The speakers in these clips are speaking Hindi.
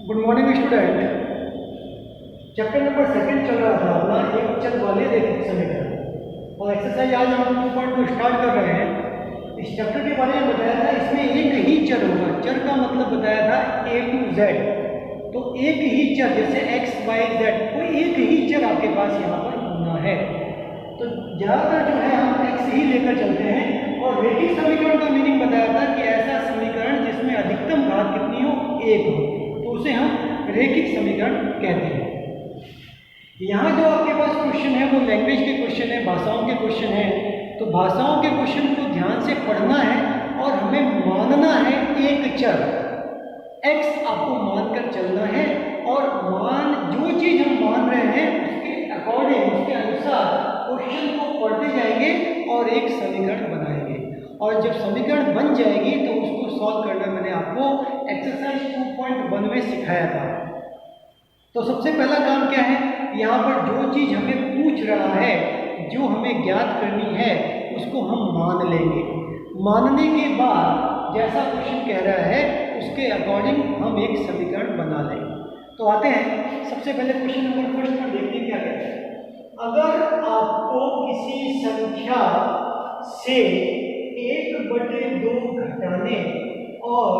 Good morning student. Chapter number second चल रहा था अपना एक चल वाले रैखिक समीकरण और एक्सरसाइज आज हम 2.2 स्टार्ट कर रहे हैं। इस चैप्टर के बारे में बताया था इसमें एक ही चर होगा। चर का मतलब बताया था A to Z। तो एक ही चर जैसे x y z कोई एक ही चर आपके पास यहाँ पर होना है। तो ज़्यादातर जो है हम x ही लेकर चलते हैं और रैखिक समीकरण का मीनिंग बताया था कि ऐसा समीकरण जिसमें अधिकतम घात कितनी हो, एक हो, तो उसे हम रैखिक समीकरण कहते हैं। यहाँ जो आपके पास क्वेश्चन है वो लैंग्वेज के क्वेश्चन है, भाषाओं के क्वेश्चन है। तो भाषाओं के क्वेश्चन को ध्यान से पढ़ना है और हमें मानना है एक चर x आपको मानकर चलना है और जो चीज हम मान रहे हैं उसके अकॉर्डिंग, उसके अनुसार क्वेश्चन को पढ़ते जाएंगे और एक समीकरण बनाएंगे। और जब समीकरण बन जाएगी तो उसको सॉल्व करना मैंने आपको एक्सरसाइज 2.1 में सिखाया था। तो सबसे पहला काम क्या है, यहाँ पर जो चीज हमें पूछ रहा है, जो हमें ज्ञात करनी है, उसको हम मान लेंगे। मानने के बाद जैसा क्वेश्चन कह रहा है उसके अकॉर्डिंग हम एक समीकरण बना लेंगे। तो आते हैं सबसे पहले क्वेश्चन नंबर फर्स्ट पर देखते हैं क्या कहते हैं। अगर आपको किसी संख्या से 1/2 घटाने और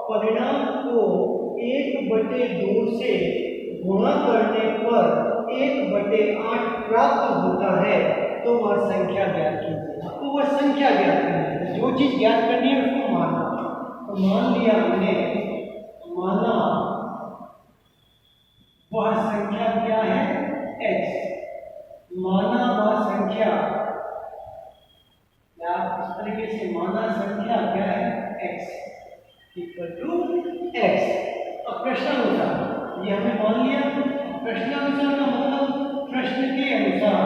परिणाम को 1/2 से गुणा करने पर 1/8 प्राप्त होता है तो वह संख्या ज्ञात कीजिए। आपको वह संख्या ज्ञात करनी है, जो चीज ज्ञात करनी है उसको मानना। तो मान लिया हमने, माना वह संख्या क्या है, x। माना वह संख्या, या इस तरीके से माना संख्या क्या है, x इक्वल टू x। अब प्रश्नानुसार ये हमने मान लिया। प्रश्नानुसार का मतलब प्रश्न के अनुसार,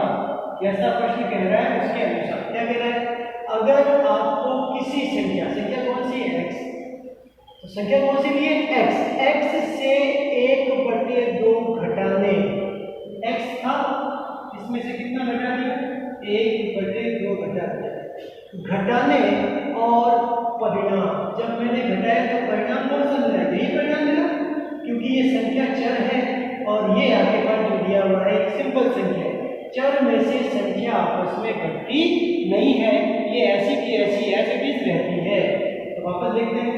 जैसा प्रश्न कह रहा है उसके अनुसार। क्या कह रहा है, अगर आपको किसी संख्या कौन सी है, x। तो संख्या कौन सी ली है, x से 1/2 घटाने, x था, इसमें से कितना घटा दिया, 1/2 घटा दिया। घटाने और परिणाम, जब मैंने घटाया तो परिणाम कौन सा मिला, यही परिणाम मिला, क्योंकि ये संख्या चर है और ये आपके पास जो दिया हुआ है एक सिंपल संख्या है। चर में से संख्या आपस में घटती नहीं है, ये ऐसी की ऐसी एज इट इज रहती है। तो वापस देखते हैं,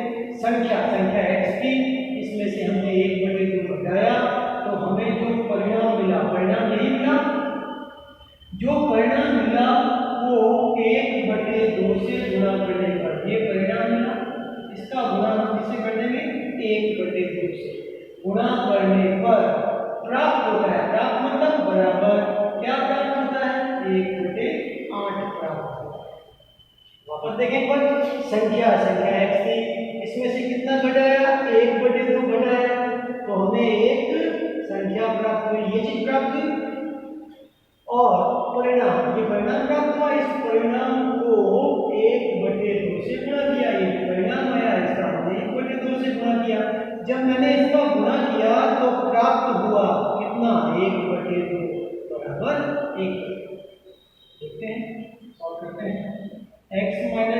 संख्या x की, इसमें से हमने 1/2 घटाया तो हमें जो परिणाम मिला, परिणाम यही मिला। जो परिणाम मिला वो 1/2 से गुणा करने पर ये परिणाम मिला। इसका गुणा हम किससे कर देंगे, 1/2 से गुणा करने पर प्राप्त होता है, प्राप्त मतलब बराबर, क्या प्राप्त होता है, 1/8 प्राप्त होता है। वापस देखें पर संख्या x थी, इसमें से कितना घटाया, 1/2 घटाया तो हमें एक संख्या प्राप्त हुई, ये चीज प्राप्त हुई। और परिणाम, ये परिणाम प्राप्त हुआ, इस परिणाम को 1/2 से गुणा किया, ये परिणाम आया, इसका हमने 1/2 से गुणा किया। जब मैंने इसका गुणा किया तो प्राप्त हुआ कितना, 1/2 बराबर 1। देखते हैं, सॉल्व करते हैं। x - 1/2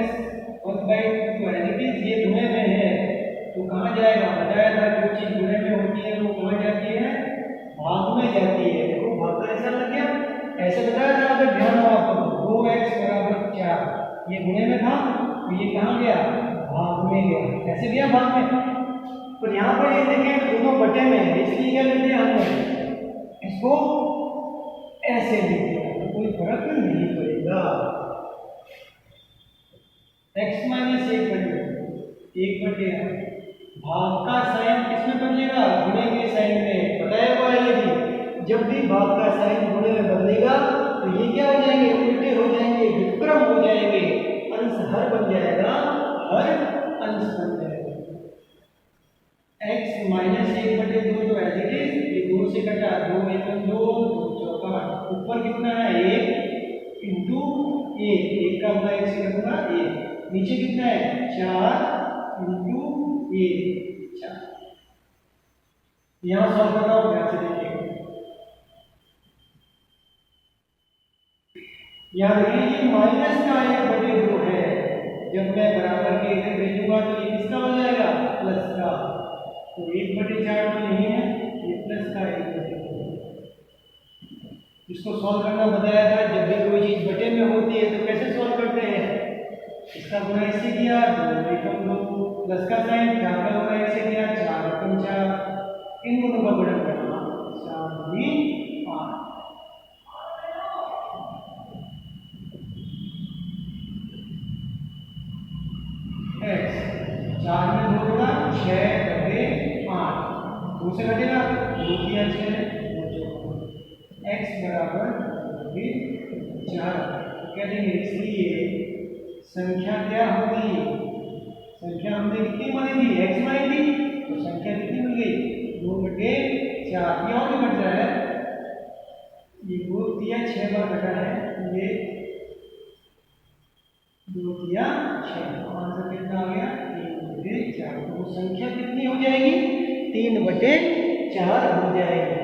ये गुणे में है तो कहाँ जाएगा, बताया था जो चीज गुणे में होती है वो कहाँ जाती है, भाग में जाती है। देखो भाग का ऐसा लग गया, ऐसे बताया था, अगर ध्यान हो आपको, 2x = 4, ये गुणे में था तो ये कहाँ गया, भाग में गया। कैसे गया, भाग में। पर यहाँ पर ये देखें दोनों बटे में है, इसलिए क्या लिख दिया हमने, इसको ऐसे लिख दिया, तो कोई फर्क नहीं पड़ेगा। x - 1/2 भाग का साइन किसमें बदलेगा, गुणे के साइन में। बताया हुआ है ये भी, जब भी भाग का साइन गुणे में बदलेगा तो ये क्या हो जाएंगे, उल्टे हो जाएंगे, विक्रम हो जाएंगे, अंश हर बन जाएगा, हर अंश बन जाएगा। x - 1/2 तो एज इट इज, ये 2 से कटा, 2 - 1 = 2, 2 चौका, ऊपर कितना है, 1 इंटू 1 का मैं 1 से करूंगा 1, नीचे कितना है, 4 इंटू 1 4। यहां सॉल्व कर रहा हूं, ध्यान से देखिए। यहां देखिए ये माइनस का 1/2 है, जब मैं बराबर के इधर भेजूंगा तो ये किसका हो जाएगा, प्लस का। तो 1/2 चार्ट तो नहीं है, ये प्लस का 1/2। इसको सॉल्व करना बताया था, जब भी कोई चीज बटे में होती है तो कैसे सॉल्व करते हैं, इसका गुणा इससे किया तो एकम 2, प्लस का साइन 4 का गुणा इससे किया 4 पंचा, इन दोनों का गुणा करना 4 दूनी 8। x 4 में 2 गुणा 6 बटे 8, 2 से घटेगा 2 किया 6 x बराबर 4। क्या देंगे, इसलिए संख्या क्या होगी, संख्या हमने कितनी मानी थी, x मानी थी, तो संख्या कितनी मिल गई 2/4। ये और भी घट रहा है, ये 2 दिया 6 बार घटा है, ये 2 दिया 6, आंसर कितना आ गया 3/4। तो संख्या कितनी हो जाएगी 3/4 हो जाएगी।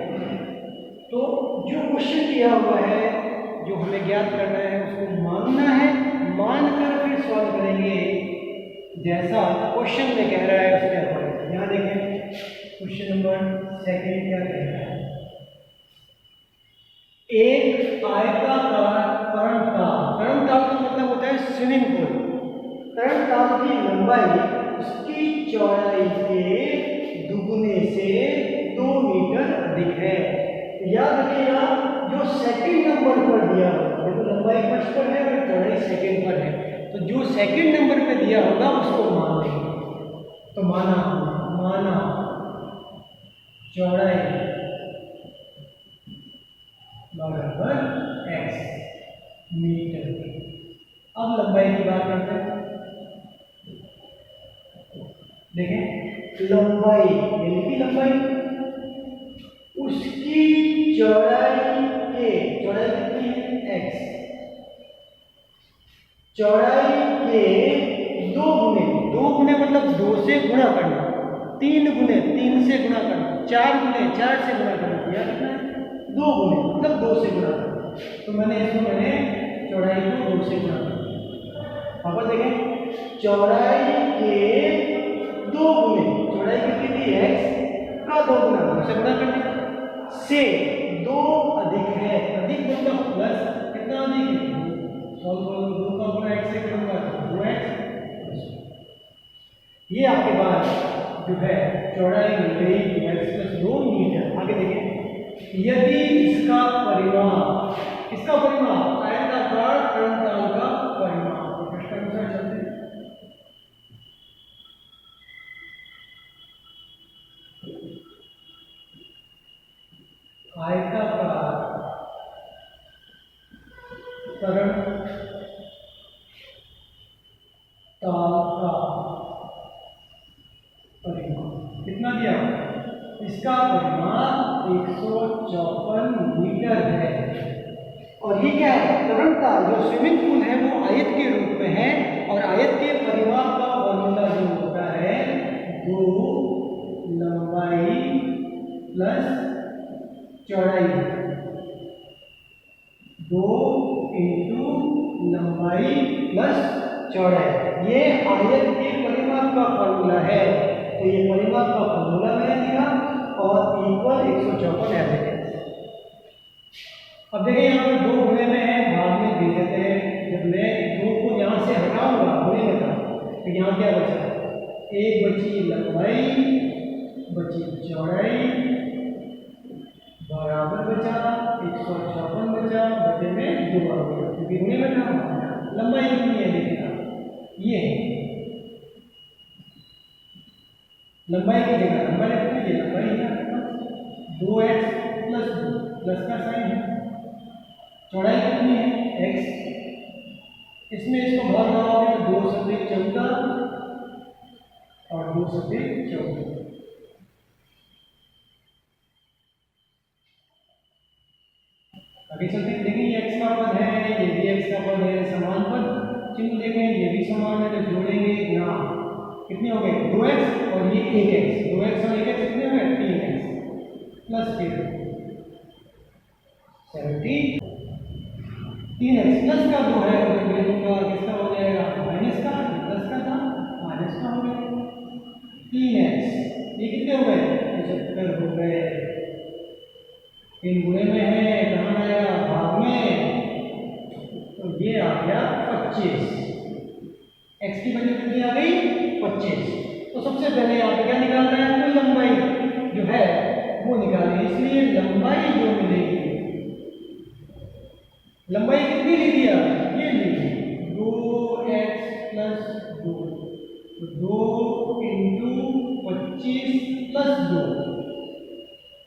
तो जो क्वेश्चन दिया हुआ है, जो हमें ज्ञात करना है, उसको मानना है, मानकर फिर सॉल्व करेंगे जैसा क्वेश्चन में कह रहा है उसके अकॉर्डिंग। यहाँ देखें क्वेश्चन नंबर 2 क्या कह रहा है, एक आयताकार तरंग ताल का मतलब होता है स्विमिंग पूल। तरंग ताल की लंबाई उसकी चौड़ाई के दुगुने से 2 मीटर अधिक है। याद रखिएगा, जो सेकंड नंबर पर दिया होगा, देखो लंबाई फर्स्ट पर है और चौड़ाई सेकंड पर है, तो जो सेकंड नंबर पे दिया होगा उसको मान लेंगे। तो माना चौड़ाई बराबर x मीटर। अब लंबाई की बात करते हैं। देखें लंबाई यानी कि लंबाई उसकी चौड़ाई कितनी है x, चौड़ाई के 2 गुने मतलब 2 से गुणा करना, 3 गुने 3 से गुणा करना, 4 गुने 4 से गुणा करना, क्या करना है 2 गुने मतलब 2 से गुणा करना। तो मैंने चौड़ाई को 2 से गुणा करना। अब देखें चौड़ाई के 2 गुने, चौड़ाई कितनी थी x का 2 गुना, 2 से गुणा कर दिया, से 2 अधिक है, अधिक मतलब प्लस, कितना अधिक है, सॉल्व करो 2 का गुणा x से करूंगा तो 2x। ये आपके पास जो है चौड़ाई मिल गई 2x + 2 मीटर। आगे देखें, यदि इसका परिमाप आयताकार तरंग ताल का परिमाप, तो प्रश्नानुसार चलते हैं। आयताकार तरंग ताल का परिमाप कितना दिया, इसका परिमाप 154 मीटर है। और ये क्या है, तरंग ताल जो स्विमिंग पूल है वो आयत के रूप में है, और आयत के परिमाप का फॉर्मूला जो होता है 2 लंबाई प्लस चौड़ाई, 2 × लंबाई प्लस चौड़ाई, ये आयत के परिमाप का फॉर्मूला है। तो ये परिमाप का फॉर्मूला मैंने दिया और इक्वल 154 ऐसे है। अब देखिए यहाँ पर 2 गुणे में है, भाग में दे देते हैं। जब मैं 2 को यहाँ से हटाऊंगा गुणे में था, तो यहाँ क्या बचा, एक बची लंबाई बची चौड़ाई बराबर बचा 154 बचा, बचे में 2 आ गया क्योंकि गुणे में था। लंबाई कितनी है देखिएगा, ये लंबाई की जगह लंबाई कितनी है, लंबाई 2x + 2 प्लस का साइन है, चौड़ाई कितनी है x, इसमें इसको भाग लगाओगे तो 2 × 14 और 2 × 14। आगे चलते हैं, देखें ये x का पद है, ये भी x का पद है, समान पद चिन्ह देखें, ये भी समान है, तो जोड़ेंगे ना कितने हो गए 2x और ये 1x, 2x और 1x कितने हो गए 3x प्लस 70 3x प्लस का 2 है तो मैं लूंगा किसका हो जाएगा माइनस का, प्लस का था माइनस का हो गया 3x, ये कितने हो गए 75 हो गए। 3 गुणे में है, कहाँ आया, भाग में, तो ये आ गया 25। x की वैल्यू कितनी आ गई, 25। तो सबसे पहले यहाँ पे क्या निकालना है, कुल लंबाई जो है वो निकालें। इसलिए लंबाई जो मिलेगी, लंबाई कितनी ली थी आपने, ये ली 2x + 2, तो 2 × 25 +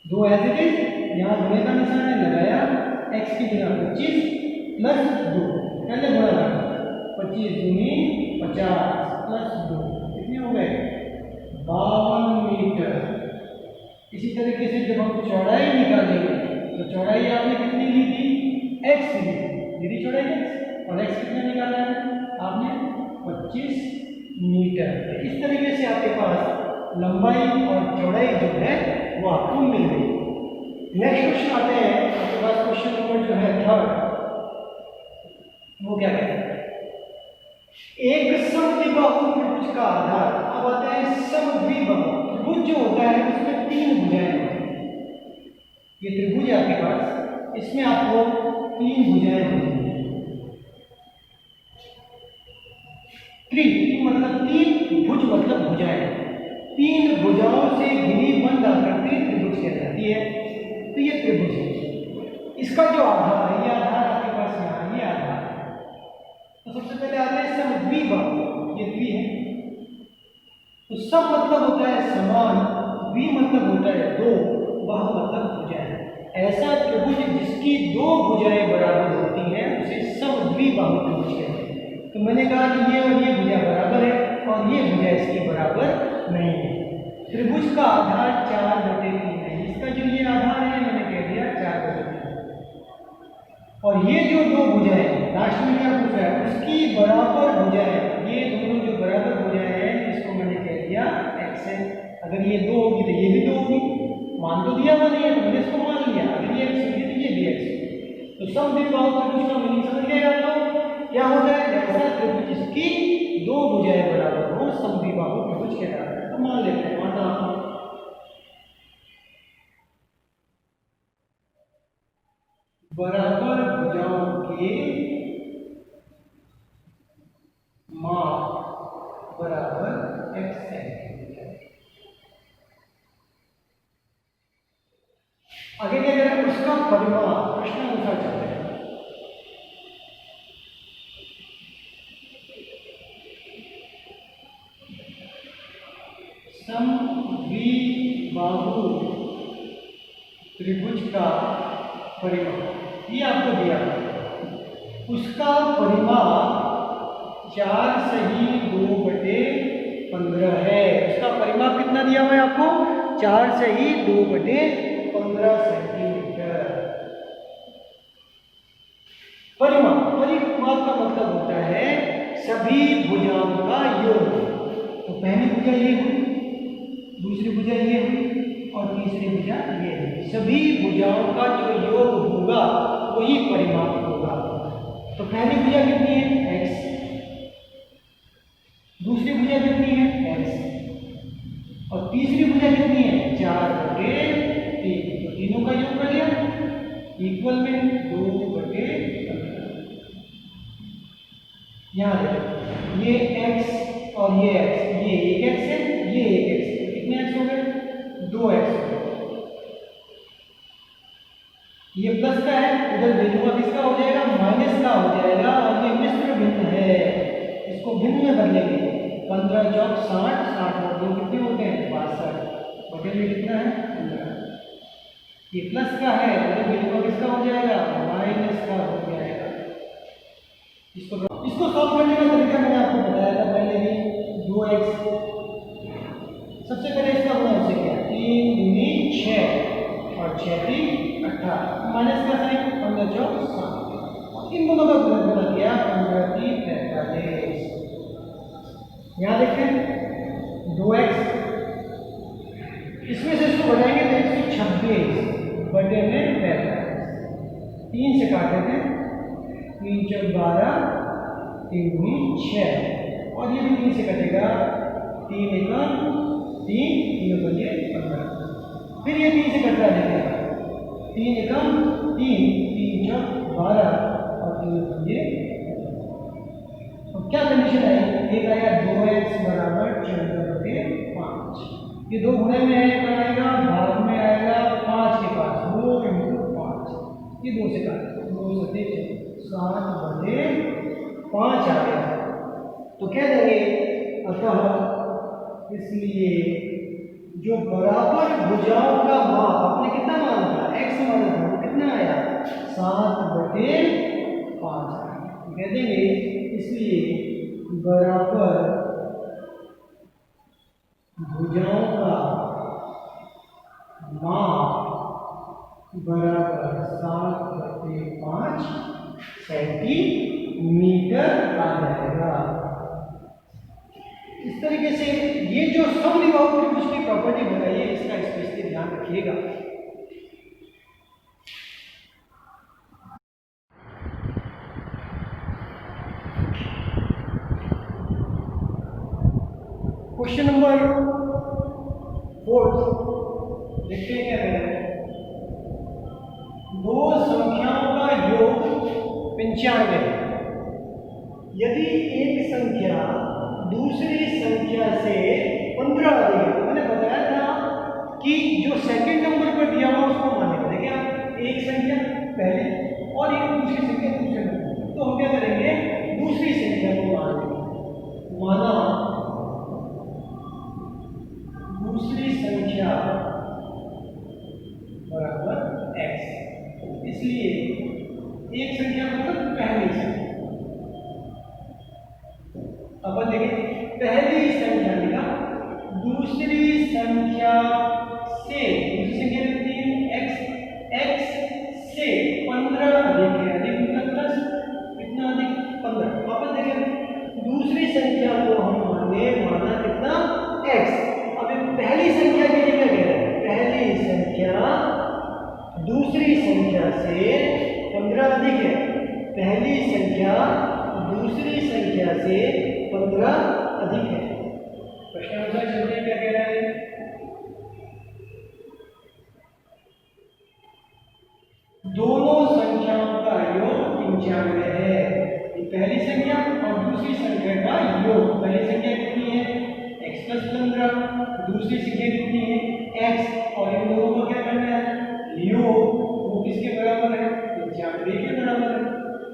2 एज इट इज, यहाँ गुणे का निशान है लगाया, x की जगह 25 + 2, पहले गुणा लगा, 25 दूनी 50 + 2 कितने हो गए, 52 मीटर। इसी तरीके से जब हम चौड़ाई निकालेंगे तो चौड़ाई आपने कितनी ली थी, x ली थी चौड़ाई x, और x कितना निकाला है आपने, 25 मीटर। तो इस तरीके से आपके पास लंबाई और चौड़ाई जो है वो आपको मिल गई। नेक्स्ट क्वेश्चन आते हैं आपके पास, क्वेश्चन नंबर जो है 3, वो क्या कहता है, एक समद्विबाहु त्रिभुज का आधार। अब आते हैं समद्विबाहु त्रिभुज जो होता है उसमें 3 भुजाएं होती हैं। ये त्रिभुज है आपके पास, इसमें आपको 3 भुजाएं होती हैं। त्रि मतलब 3, भुज मतलब भुजाएं, 3 भुजाओं से घिरी बंद आकृति त्रिभुज कहलाती है। तो ये त्रिभुज है, इसका जो आधार है, ये आधार आपके पास यहाँ, ये आधार है। तो सबसे पहले आते हैं समद्विबाहु, ये द्वि है। तो सम मतलब होता है समान, द्वि मतलब होता है 2, बाहु मतलब भुजाएं। ऐसा त्रिभुज जिसकी 2 भुजाएं बराबर होती हैं उसे समद्विबाहु त्रिभुज कहते हैं। तो मैंने कहा कि ये और ये भुजा बराबर है और ये भुजा इसकी बराबर नहीं है। त्रिभुज का आधार 4/3 है, इसका जो ये आधार है मैंने कह दिया 4/3, और ये जो 2 भुजाएं लास्ट में क्या पूछा है, उसकी बराबर भुजाएं, ये दोनों जो बराबर भुजाएं हैं इसको मैंने कह दिया x है। अगर ये 2 होगी तो ये भी 2 होगी, मान तो दिया मैंने, तो मैंने इसको मान लिया, अगर ये x होगी तो ये भी x होगी। तो समद्विबाहु त्रिभुज का मीनिंग समझ गए आप लोग, क्या होता है, ऐसा त्रिभुज जिसकी 2 भुजाएं बराबर हो समद्विबाहु त्रिभुज कहलाता है। तो मान लेते हैं, माना बराबर भुजाओं के माप बराबर x है। आगे क्या करें, उसका परिमाप प्रश्नानुसार चलते हैं। समद्विबाहु त्रिभुज का परिमाप ये आपको दिया, उसका परिमाप 4 सही 2/15 है। उसका परिमाप कितना दिया हुआ है आपको, 4 सही 2/15 सेंटीमीटर। परिमाप का मतलब होता है सभी भुजाओं का योग। तो पहली भुजा ये हुई, दूसरी भुजा ये हुई और तीसरी भुजा ये हुई। सभी भुजाओं का जो योग होगा वही परिमाप होगा। तो पहली भुजा कितनी है, x, दूसरी भुजा कितनी है, x, और तीसरी भुजा कितनी है, 4/3। तो तीनों का योग कर लिया, इक्वल में 2/15। यहाँ देखो ये x और ये x, ये एक x है, ये एक x है, तो कितने x हो गए, 2x। ये प्लस का है, उधर बिंदु किसका हो जाएगा, माइनस का हो जाएगा, और ये मिश्र भिन्न है, इसको भिन्न में बदलेंगे। 15 चौक 60, 60 और 2 कितने होते हैं, 62, बटे में कितना है, 15। ये प्लस का है, उधर बिंदु किसका हो जाएगा, माइनस का हो जाएगा। इसको सॉल्व करने का तरीका मैंने आपको बताया था पहले भी, 2x, सबसे पहले इसका गुणा से किया, 3 दूनी 6 और 6 3 18, माइनस का साइन, 15 चौक 60, इन दोनों का गुणा किया, 15 3 45। यहाँ देखें 2x, इसमें से इसको बढ़ाएंगे तो 126 बटे में 45, 3 से काटे थे, 3 चौक 12, 3 दूनी 6, और ये भी 3 से कटेगा, 3 एकम 3, 3 बजे 15। फिर ये 3 से कटरा देगा, 3 एकम 3, 3 चौक 12 और 3 पंजे। तो क्या कंडीशन है? एक आया 2x बराबर 14/5, ये 2 गुणे में है, आएगा भाग में आएगा 5 के पास, 2 × 5, ये 2 से काट 2 7 7/5 आ गया। तो कह देंगे अतः इसलिए जो बराबर भुजाओं का माप आपने कितना माना था, x माना था, वो कितना आया 7/5 आया। तो कह देंगे इसलिए बराबर भुजाओं का माप बराबर 7/5 सेंटीमीटर आ जाएगा। इस तरीके से ये जो समविबाहु त्रिभुज की प्रॉपर्टी बताइए, इसका स्पेशली ध्यान रखिएगा। क्वेश्चन नंबर 4 देखते हैं क्या कह रहे हैं। दो संख्याओं का योग 95 है। यदि एक संख्या दूसरी संख्या से 15 अधिक है, मैंने बताया था कि जो सेकंड नंबर पर दिया हुआ उसको मानेगा। देखिए आप, एक संख्या पहले और एक दूसरी संख्या दूसरे नंबर, तो हम क्या करेंगे, दूसरी संख्या को मान लेंगे। माना दूसरी संख्या बराबर x, इसलिए एक संख्या मतलब पहली संख्या। अब देखिए, पहली संख्या लिखा, दूसरी संख्या से, दूसरी संख्या कितनी है x से 15 अधिक है, अधिक मतलब प्लस, कितना अधिक 15। वापस देखिए, दूसरी संख्या को हम माना कितना x। अब पहली संख्या के लिए क्या कह रहे हैं, पहली संख्या दूसरी संख्या से 15 अधिक है, पहली संख्या दूसरी संख्या से 15 अधिक है। प्रश्नानुसार चलते हैं, क्या कह रहा है, दोनों संख्याओं का योग 95 है। ये पहली संख्या और दूसरी संख्या का योग, पहली संख्या कितनी है x + 15, दूसरी संख्या कितनी है x, और इन दोनों को क्या करना है, योग, वो किसके बराबर है, 95 के बराबर है।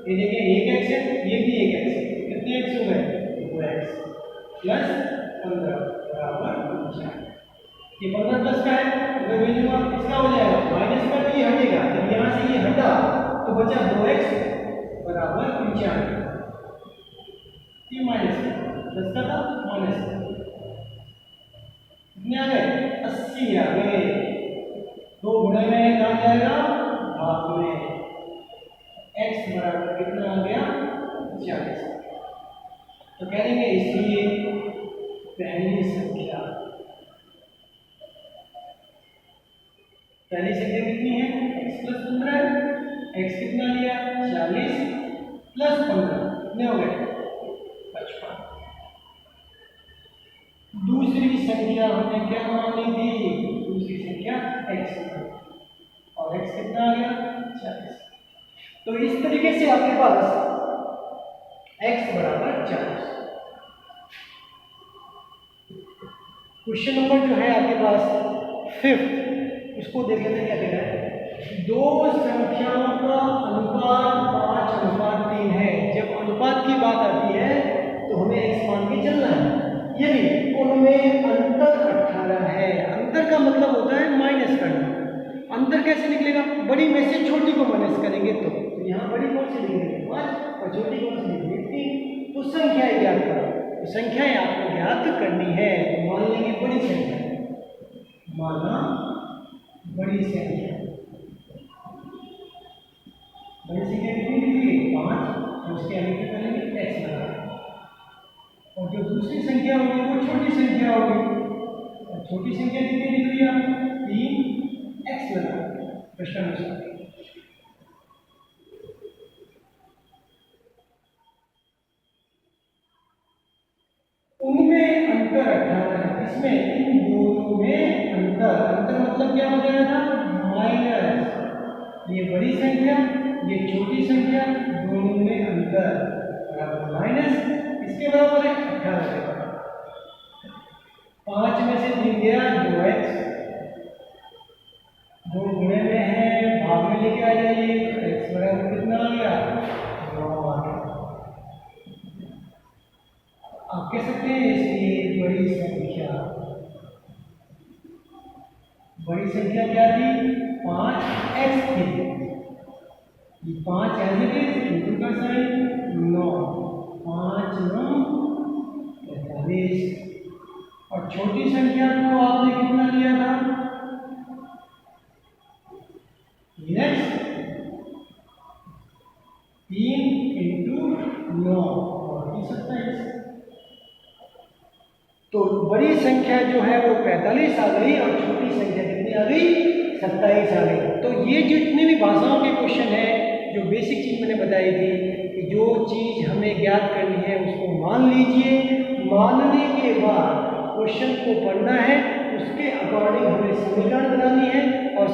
ये देखिए, एक x है, ये भी एक x है, कितने x हो गए, 2x + 15 बराबर 95। ये 15 प्लस का है, तो वैल्यू इसका हो जाएगा माइनस का, ये हटेगा, जब यहाँ से ये हटा तो बचा 2x बराबर 95। ये माइनस प्लस का था, माइनस कितने आ गए, 80 आ गए। 2 गुणे में आ जाएगा भाग में, x बराबर कितना आ गया 40। तो कह देंगे इसलिए पहली संख्या कितनी है, x + 15, x कितना लिया 40 + 15, कितने हो गए 55। दूसरी संख्या हमने क्या मानी थी, दूसरी संख्या x, और x कितना आ गया 40। तो इस तरीके से आपके पास x बराबर 40। क्वेश्चन नंबर जो है आपके पास 5th, इसको देख लेते हैं क्या कह रहा है। दो संख्याओं का अनुपात 5:3 है। जब अनुपात की बात आती है तो हमें x मान के चलना है, यदि उनमें अंतर 18 है। अंतर का मतलब होता है माइनस करना। अंतर कैसे निकलेगा, बड़ी में से छोटी को माइनस करेंगे तो यहाँ बड़ी कौन सी लिखेंगे 5 और छोटी कौन सी लिखेंगे 3। तो संख्याएं ज्ञात करो, तो संख्याएं आपको ज्ञात करनी है। तो मान लेंगे बड़ी संख्या, माना बड़ी संख्या, बड़ी संख्या कितनी लिखी 5, तो उसके आगे क्या करेंगे x लगा, और जो दूसरी संख्या होगी वो छोटी संख्या होगी, और छोटी संख्या कितनी लिख लिया 3x लगा। प्रश्नानुसार उनमें अंतर 18 है, इसमें इन दोनों में अंतर, अंतर मतलब क्या हो जाएगा ये बड़ी संख्या, ये छोटी संख्या, दोनों में अंतर बराबर माइनस इसके बराबर है 18 के बराबर। 5 में से 3 गया 2x, 2 गुणे में है भाग में लेके आ जाइए तो x बराबर कितना आ गया 9 आ गया। आप कह सकते हैं इसकी बड़ी संख्या क्या थी 5x थी। ये 5 एज इट इज इंटू का साइन 9, 5 9 45। और छोटी संख्या को आपने कितना लिया था नेक्स्ट 3 इंटू 9 और 27। तो बड़ी संख्या जो है वो 45 आ गई और छोटी संख्या कितनी आ गई 27 आ गई। तो ये जितने भी भाषाओं के क्वेश्चन है, जो बेसिक चीज मैंने बताई थी कि जो चीज हमें ज्ञात करनी है उसको मान लीजिए, मानने के बाद क्वेश्चन को पढ़ना है, उसके अकॉर्डिंग हमें समीकरण बनानी है और